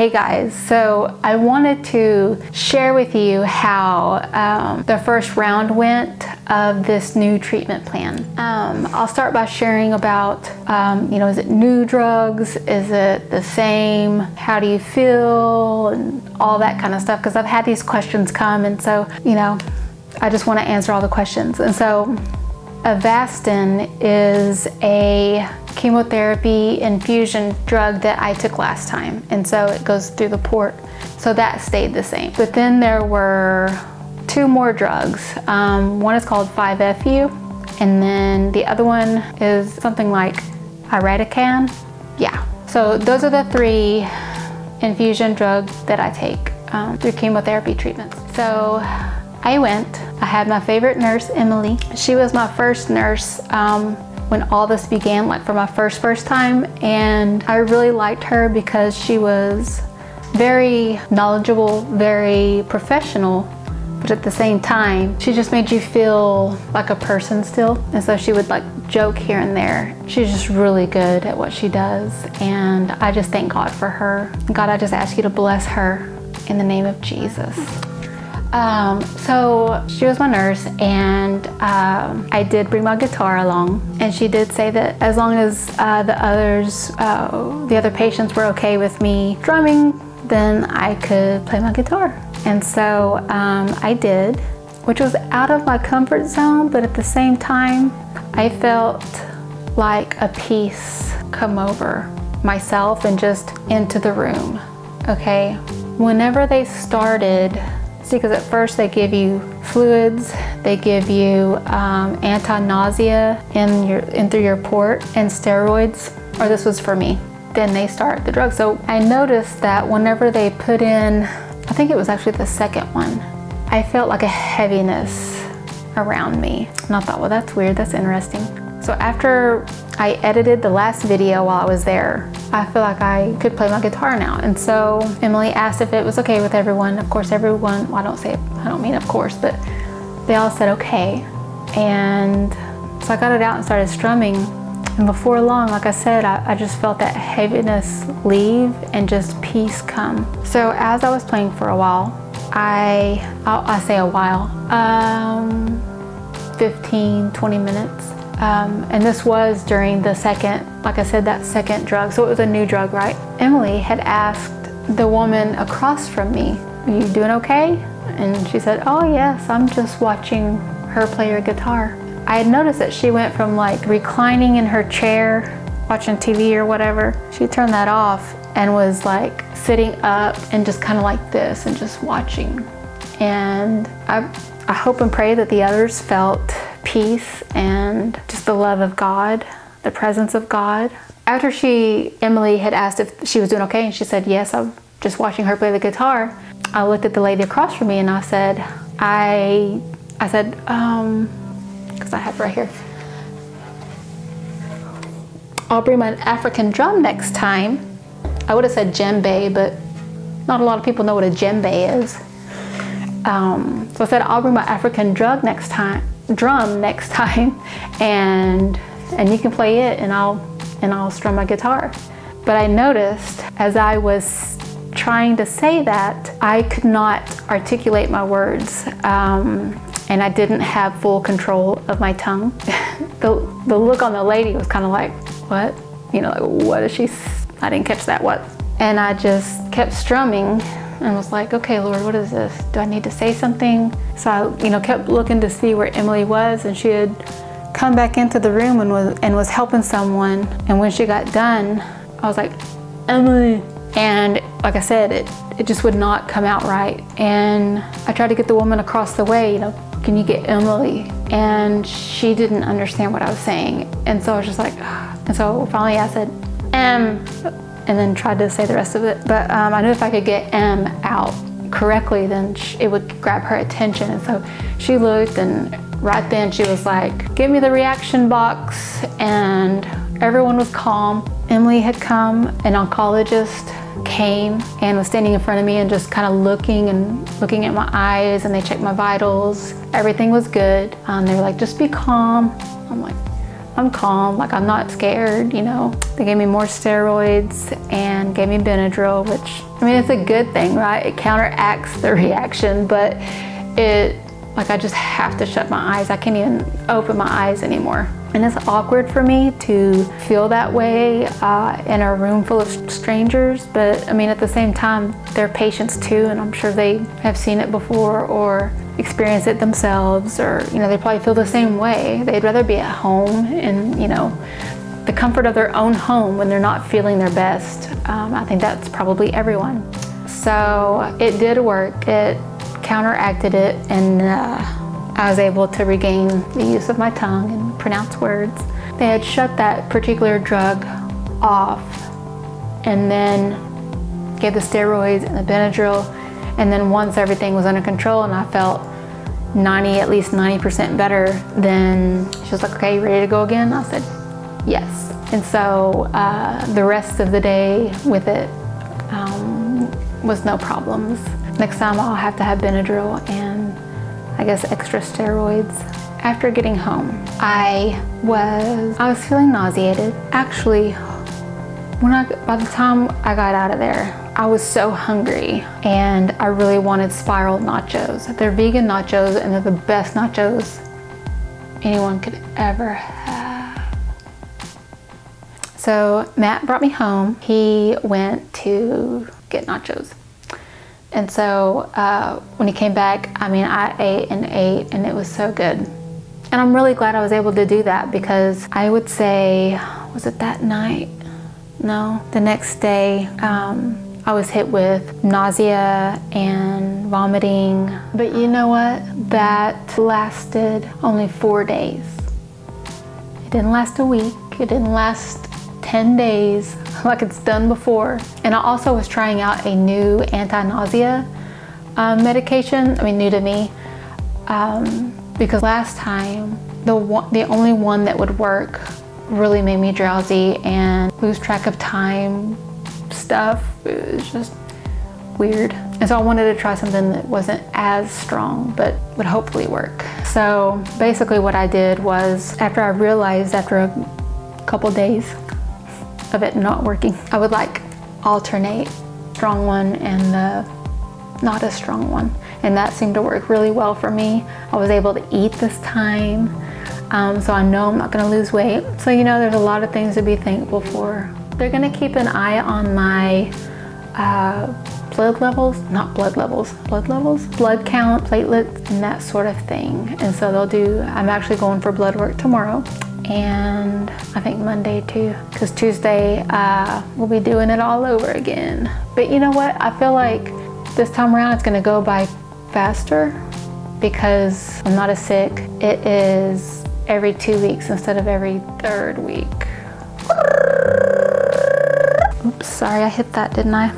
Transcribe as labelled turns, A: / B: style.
A: Hey guys, so I wanted to share with you how the first round went of this new treatment plan. I'll start by sharing about, is it new drugs? Is it the same? How do you feel? And all that kind of stuff, because I've had these questions come, and so, I just want to answer all the questions. And so Avastin is a chemotherapy infusion drug that I took last time, and so it goes through the port, so that stayed the same. But then there were two more drugs. One is called 5-FU, and then the other one is something like irinotecan. Yeah, so those are the three infusion drugs that I take through chemotherapy treatments. So I had my favorite nurse, Emily. She was my first nurse when all this began, like for my first time, and I really liked her because she was very knowledgeable, very professional, but at the same time, she just made you feel like a person still. And so she would like joke here and there. She's just really good at what she does, and I just thank God for her. God, I just ask you to bless her in the name of Jesus. So she was my nurse, and I did bring my guitar along, and she did say that as long as the other patients were okay with me drumming, then I could play my guitar. And so I did, which was out of my comfort zone, but at the same time, I felt like a peace come over myself and just into the room, okay? Whenever they started, because at first they give you fluids, they give you anti-nausea in through your port, and steroids, or this was for me. Then they start the drug. So I noticed that whenever they put in, I think it was actually the second one, I felt like a heaviness around me. And I thought, well, that's weird, that's interesting. So after I edited the last video while I was there, I feel like I could play my guitar now. And so Emily asked if it was okay with everyone. Of course, everyone, well, I don't mean of course, but they all said okay. And so I got it out and started strumming. And before long, like I said, I just felt that heaviness leave and just peace come. So as I was playing for a while, I say a while, 15, 20 minutes. And this was during the second, like I said, that second drug. So it was a new drug, right? Emily had asked the woman across from me, "Are you doing okay?" And she said, "Oh yes, I'm just watching her play her guitar." I had noticed that she went from like reclining in her chair, watching TV or whatever. She turned that off and was like sitting up and just kind of like this and just watching. And I hope and pray that the others felt peace and just the love of God, the presence of God. After Emily had asked if she was doing okay, and she said, yes, I'm just watching her play the guitar, I looked at the lady across from me and I said, because I have it right here, I'll bring my African drum next time. I would have said djembe, but not a lot of people know what a djembe is. So I said, I'll bring my African drum next time, and you can play it, and I'll strum my guitar. But I noticed as I was trying to say that, I could not articulate my words, and I didn't have full control of my tongue. The look on the lady was kind of like, what? Like, what is she? I didn't catch that, what? And I just kept strumming and was like, okay, Lord, what is this? Do I need to say something? So I, kept looking to see where Emily was, and she had come back into the room and was helping someone. And when she got done, I was like, Emily. And like I said, it just would not come out right. And I tried to get the woman across the way, can you get Emily? And she didn't understand what I was saying. And so I was just like, ugh. And so finally I said, and then tried to say the rest of it. But I knew if I could get M out correctly, then it would grab her attention. And so she looked, and right then she was like, give me the reaction box. And everyone was calm. Emily had come, an oncologist came and was standing in front of me and just kind of looking at my eyes, and they checked my vitals. Everything was good. They were like, just be calm. I'm like, I'm calm, like I'm not scared, you know. They gave me more steroids and gave me Benadryl, which, I mean, it's a good thing, right? It counteracts the reaction, but like I just have to shut my eyes. I can't even open my eyes anymore. And it's awkward for me to feel that way in a room full of strangers, but I mean, at the same time, they're patients too, and I'm sure they have seen it before or experienced it themselves, or, you know, they probably feel the same way. They'd rather be at home in, you know, the comfort of their own home when they're not feeling their best. I think that's probably everyone. So it did work. It counteracted it, and I was able to regain the use of my tongue and pronounce words. They had shut that particular drug off and then gave the steroids and the Benadryl, and then once everything was under control and I felt at least 90% better, then she was like, okay, you ready to go again? I said, yes. And so the rest of the day with it was no problems. Next time I'll have to have Benadryl and I guess extra steroids. After getting home, I was feeling nauseated. Actually, by the time I got out of there, I was so hungry and I really wanted spiral nachos. They're vegan nachos and they're the best nachos anyone could ever have. So Matt brought me home. He went to get nachos. And so when he came back, I mean, I ate and it was so good. And I'm really glad I was able to do that, because I would say, was it that night? No, the next day, I was hit with nausea and vomiting. But you know what? That lasted only 4 days. It didn't last a week. It didn't last 10 days like it's done before. And I also was trying out a new anti-nausea medication. I mean, new to me. Because last time, the only one that would work really made me drowsy and lose track of time stuff. It was just weird. And so I wanted to try something that wasn't as strong, but would hopefully work. So basically what I did was, after I realized after a couple days of it not working, I would like alternate strong one and the not as strong one. And that seemed to work really well for me. I was able to eat this time. So I know I'm not gonna lose weight. So, you know, there's a lot of things to be thankful for. They're gonna keep an eye on my blood count, platelets, and that sort of thing. And so I'm actually going for blood work tomorrow, and I think Monday too, because Tuesday we'll be doing it all over again. But you know what? I feel like this time around it's gonna go by faster because I'm not as sick. It is every 2 weeks instead of every 3rd week. Oops, sorry, I hit that, didn't I?